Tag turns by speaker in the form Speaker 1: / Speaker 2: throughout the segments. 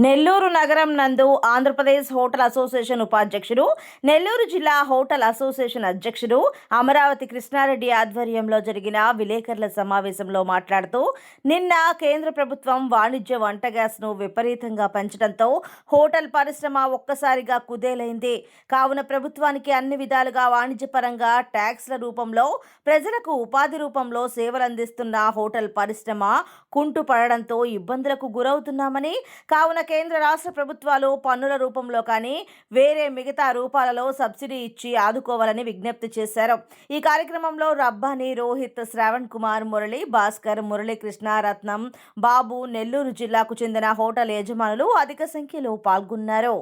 Speaker 1: నెల్లూరు నగరం నందు Andhra Pradesh hotel association ఉపాధ్యక్షుడు, నెల్లూరు జిల్లా హోటల్ అసోసియేషన్ అధ్యక్షుడు అమరావతి కృష్ణారెడ్డి ఆధ్వర్యంలో జరిగిన విలేకరుల సమావేశంలో మాట్లాడుతూ, నిన్న కేంద్ర ప్రభుత్వం వాణిజ్య వంట గ్యాస్ను విపరీతంగా పెంచడంతో హోటల్ పరిశ్రమ ఒక్కసారిగా కుదేలైంది. కావున ప్రభుత్వానికి అన్ని విధాలుగా వాణిజ్యపరంగా ట్యాక్స్ల రూపంలో ప్రజలకు ఉపాధి రూపంలో సేవలందిస్తున్న హోటల్ పరిశ్రమ కుంటుపడడంతో ఇబ్బందులకు గురవుతున్నామని, కావున కేంద్ర రాష్ట్ర ప్రభుత్వాలు పన్నుల రూపంలో కానీ వేరే మిగతా రూపాలలో సబ్సిడీ ఇచ్చి ఆదుకోవాలని విజ్ఞప్తి చేశారు. ఈ కార్యక్రమంలో రబ్బాని, రోహిత్, శ్రావణ్ కుమార్, మురళి, భాస్కర్, మురళీకృష్ణ, రత్నం, బాబు, నెల్లూరు జిల్లాకు చెందిన హోటల్ యజమానులు అధిక సంఖ్యలో పాల్గొన్నారు.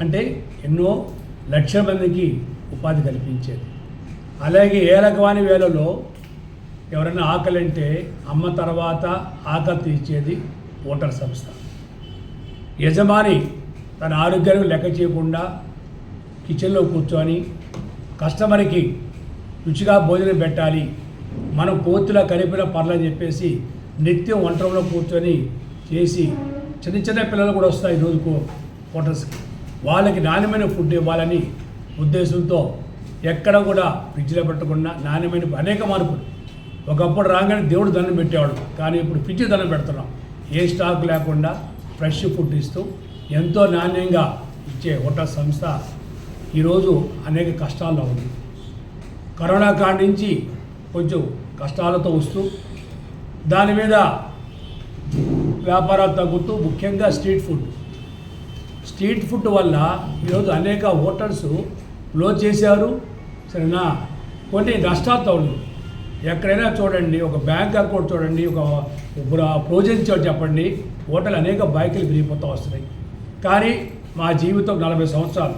Speaker 2: అంటే ఎన్నో లక్షల మందికి ఉపాధి కల్పించేది. అలాగే ఏ రకమైన వేళలో ఎవరైనా ఆకలి అంటే అమ్మ తర్వాత ఆకలి తీర్చేది హోటల్ సంస్థ. యజమాని తన ఆరోగ్యానికి లెక్క చేయకుండా కిచెన్లో కూర్చొని కస్టమర్కి రుచిగా భోజనం పెట్టాలి, మనం పూర్తిగా కలిపిన పర్లని చెప్పేసి నిత్యం వంటలో కూర్చొని చేసి చిన్న చిన్న పిల్లలు కూడా వస్తాయి రోజుకు హోటల్స్కి. వాళ్ళకి నాణ్యమైన ఫుడ్ ఇవ్వాలని ఉద్దేశంతో ఎక్కడ కూడా ఫ్రిడ్జ్లో పెట్టకుండా నాణ్యమైన అనేక మార్పులు. ఒకప్పుడు రాగానే దేవుడు దండం పెట్టేవాడు, కానీ ఇప్పుడు ఫ్రిడ్జ్ దండం పెడుతున్నాం. ఏ స్టాక్ లేకుండా ఫ్రెష్ ఫుడ్ ఇస్తూ ఎంతో నాణ్యంగా ఇచ్చే హోటల్ సంస్థ ఈరోజు అనేక కష్టాల్లో ఉంది. కరోనా కాడి నుంచి కొంచెం కష్టాలతో వస్తూ దాని మీద వ్యాపారాలు తగ్గుతూ, ముఖ్యంగా స్ట్రీట్ ఫుడ్ వల్ల ఈరోజు అనేక హోటల్స్ క్లోజ్ చేశారు. సరేనా, కొన్ని నష్టాలతో ఉంది. ఎక్కడైనా చూడండి, ఒక బ్యాంక్ అకౌంట్ చూడండి, ఒక ప్రోజెన్స్ చెప్పండి, హోటల్ అనేక బైకులు విరిగిపోతూ వస్తున్నాయి. కానీ మా జీవితం 40 సంవత్సరాలు,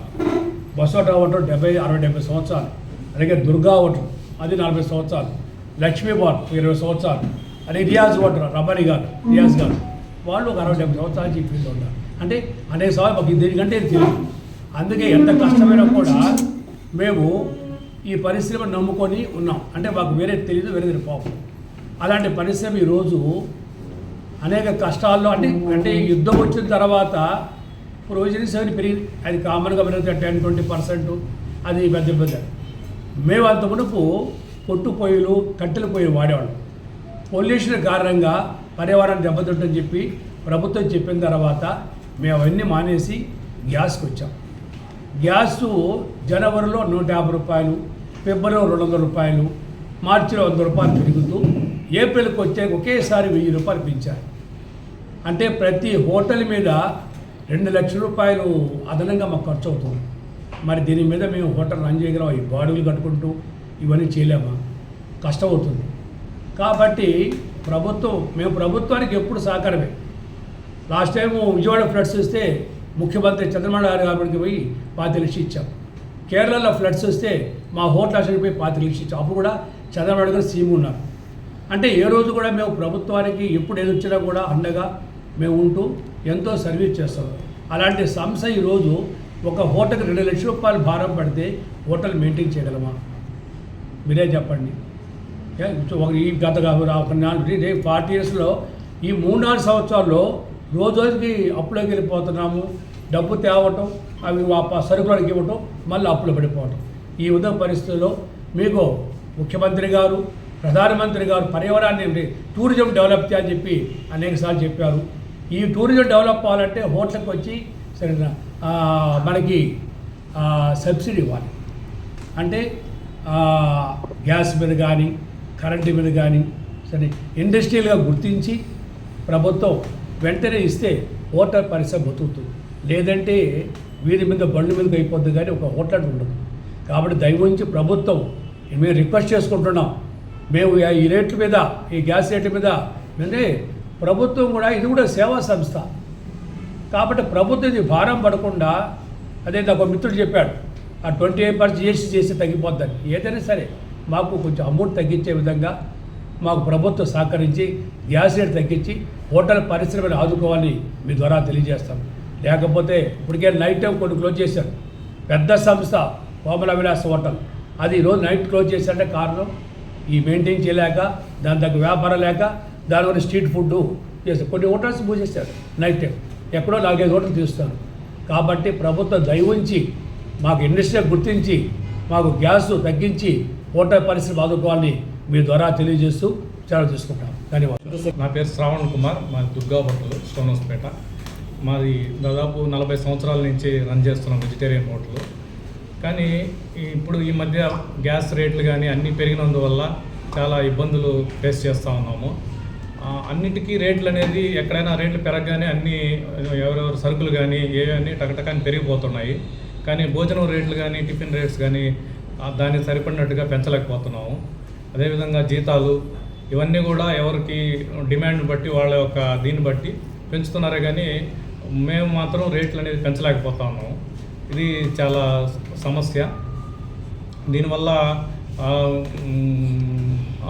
Speaker 2: బసోటా హోటల్ 60-70 సంవత్సరాలు, అలాగే దుర్గా హోటల్ అది 40 సంవత్సరాలు, లక్ష్మీ బార్ 20 సంవత్సరాలు, అలాగే రియాజ్ హోటల్ రబ్బాని గారు, రియాజ్ గారు వాళ్ళు ఒక 60-70 సంవత్సరాల నుంచి ఫీల్డ్ ఉన్నారు. అంటే అనేక సార్లు మాకు దీనికంటే తెలియదు. అందుకే ఎంత కష్టమైనా కూడా మేము ఈ పరిశ్రమ నమ్ముకొని ఉన్నాం. అంటే మాకు వేరే తెలియదు, వేరే పాపం. అలాంటి పరిశ్రమ ఈరోజు అనేక కష్టాల్లో అంటే యుద్ధం వచ్చిన తర్వాత ప్రొవిజన్స్ అవి పెరిగి, అది కామన్గా పెరుగుతుంది 10-20%. అది పెద్ద మేము అంత మునుపు పొట్టు పొయ్యిలు, కట్టెల పొయ్యిలు వాడేవాళ్ళం. పొల్యూషన్ కారణంగా పర్యావరణం దెబ్బతింటుందని చెప్పి ప్రభుత్వం చెప్పిన తర్వాత మేము అవన్నీ మానేసి గ్యాస్కి వచ్చాం. గ్యాసు జనవరిలో 150 రూపాయలు, ఫిబ్రవరిలో 200 రూపాయలు, మార్చిలో 100 రూపాయలు పెరుగుతూ ఏప్రిల్కి వచ్చే ఒకేసారి 1000 రూపాయలు పెంచారు. అంటే ప్రతి హోటల్ మీద 2 లక్షల రూపాయలు అదనంగా మాకు ఖర్చు అవుతుంది. మరి దీని మీద మేము హోటల్ రన్ చేయగలం? ఈ బాడుగులు కట్టుకుంటూ ఇవన్నీ చేయలేమా? కష్టం అవుతుంది. కాబట్టి మేము ప్రభుత్వానికి ఎప్పుడు సహకారమే. లాస్ట్ టైము విజయవాడ ఫ్లడ్స్ వస్తే ముఖ్యమంత్రి చంద్రబాబు నాయుడు గారికి పోయి 5 లక్షలు ఇచ్చాం. కేరళలో ఫ్లడ్స్ వస్తే మా హోటల్ అసలు పోయి 5 లక్షలు ఇచ్చాం. అప్పుడు కూడా చంద్రబాబు గారు సీఎం ఉన్నారు. అంటే ఏ రోజు కూడా మేము ప్రభుత్వానికి ఎప్పుడు ఏది వచ్చినా కూడా అండగా మేము ఉంటూ ఎంతో సర్వీస్ చేస్తాం. అలాంటి సంస్థ ఈరోజు ఒక హోటల్కి 2 లక్షల రూపాయలు భారం పడితే హోటల్ మెయింటైన్ చేయగలమా? మీరే చెప్పండి. ఈ గత 40 ఇయర్స్లో ఈ 3-4 సంవత్సరాల్లో రోజుకి అప్పులోకి వెళ్ళిపోతున్నాము. డబ్బు తేవటం, అవి సరుకులకు ఇవ్వటం, మళ్ళీ అప్పులు పడిపోవటం. ఈ ఉదయ పరిస్థితుల్లో మీకు ముఖ్యమంత్రి గారు, ప్రధానమంత్రి గారు పర్యావరణాన్ని టూరిజం డెవలప్ చేయాలని చెప్పి అనేకసార్లు చెప్పారు. ఈ టూరిజం డెవలప్ అవ్వాలంటే హోటల్కి వచ్చి సరైన మనకి సబ్సిడీ ఇవ్వాలి. అంటే గ్యాస్ మీద కానీ కరెంటు మీద కానీ సరే ఇండస్ట్రియల్గా గుర్తించి ప్రభుత్వం వెంటనే ఇస్తే హోటల్ పరిశ్రమ బతుకుతుంది. లేదంటే వీరి మీద బండ్ల మీదకి అయిపోద్ది, కానీ ఒక హోటల్ ఉండదు. కాబట్టి దయవుంచి ప్రభుత్వం మేము రిక్వెస్ట్ చేసుకుంటున్నాం. మేము ఈ రేట్ల మీద, ఈ గ్యాస్ రేట్ల మీద అంటే ప్రభుత్వం కూడా, ఇది కూడా సేవా సంస్థ కాబట్టి ప్రభుత్వం ఇది భారం పడకుండా, అదే నాకు మిత్రుడు చెప్పాడు, ఆ 28% జీఎస్టీ చేసి తగ్గిపోద్దని. ఏదైనా సరే మాకు కొంచెం అమౌంట్ తగ్గించే విధంగా మాకు ప్రభుత్వం సహకరించి గ్యాస్ రేట్ తగ్గించి హోటల్ పరిశ్రమను ఆదుకోవాలని మీ ద్వారా తెలియజేస్తాం. లేకపోతే ఇప్పటికే నైట్ టైం కొన్ని క్లోజ్ చేశారు. పెద్ద సంస్థ కోమల విలాస్ హోటల్, అది ఈరోజు నైట్ క్లోజ్ చేశారంటే కారణం ఈ మెయింటైన్ చేయలేక, దాని తగ్గ వ్యాపారం లేక దానివల్ల స్ట్రీట్ ఫుడ్ చేస్తారు. కొన్ని హోటల్స్ మూసేస్తారు నైట్ టైం, ఎక్కడో 4-5 హోటల్ తీస్తారు. కాబట్టి ప్రభుత్వం దయ ఉంచి మాకు ఇండస్ట్రీ గుర్తించి మాకు గ్యాస్ తగ్గించి హోటల్ పరిస్థితి ఆదుకోవాలని మీ ద్వారా తెలియజేస్తూ చర్యలు తీసుకుంటాం. ధన్యవాదాలు.
Speaker 3: నా పేరు శ్రావణ్ కుమార్, మాది దుర్గా హోటల్, స్టోన్ హౌస్పేట. మాది దాదాపు 40 సంవత్సరాల నుంచి రన్ చేస్తున్నాం వెజిటేరియన్ హోటల్. కానీ ఇప్పుడు ఈ మధ్య గ్యాస్ రేట్లు కానీ అన్నీ పెరిగినందువల్ల చాలా ఇబ్బందులు ఫేస్ చేస్తూ ఉన్నాము. అన్నిటికీ రేట్లు అనేది ఎక్కడైనా రేట్లు పెరగగానే అన్నీ ఎవరెవరు సరుకులు కానీ ఏవన్నీ టకటకాని పెరిగిపోతున్నాయి. కానీ భోజనం రేట్లు కానీ టిఫిన్ రేట్స్ కానీ దానికి సరిపడినట్టుగా పెంచలేకపోతున్నాము. అదేవిధంగా జీతాలు ఇవన్నీ కూడా ఎవరికి డిమాండ్ బట్టి వాళ్ళ యొక్క దీన్ని బట్టి పెంచుతున్నారే కానీ మేము మాత్రం రేట్లు అనేది పెంచలేకపోతా ఉన్నాము. ఇది చాలా సమస్య. దీనివల్ల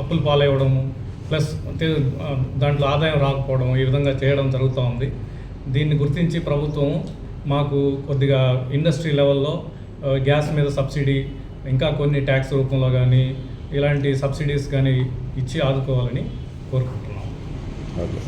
Speaker 3: అప్పులు పాలవ్వడము ప్లస్ దాంట్లో ఆదాయం రాకపోవడం ఈ విధంగా చేయడం జరుగుతూ ఉంది. దీన్ని గుర్తించి ప్రభుత్వం మాకు కొద్దిగా ఇండస్ట్రీ లెవెల్లో గ్యాస్ మీద సబ్సిడీ, ఇంకా కొన్ని ట్యాక్స్ రూపంలో కానీ ఇలాంటి సబ్సిడీస్ కానీ ఇచ్చి ఆదుకోవాలని కోరుకుంటున్నాం.
Speaker 4: ఓకే.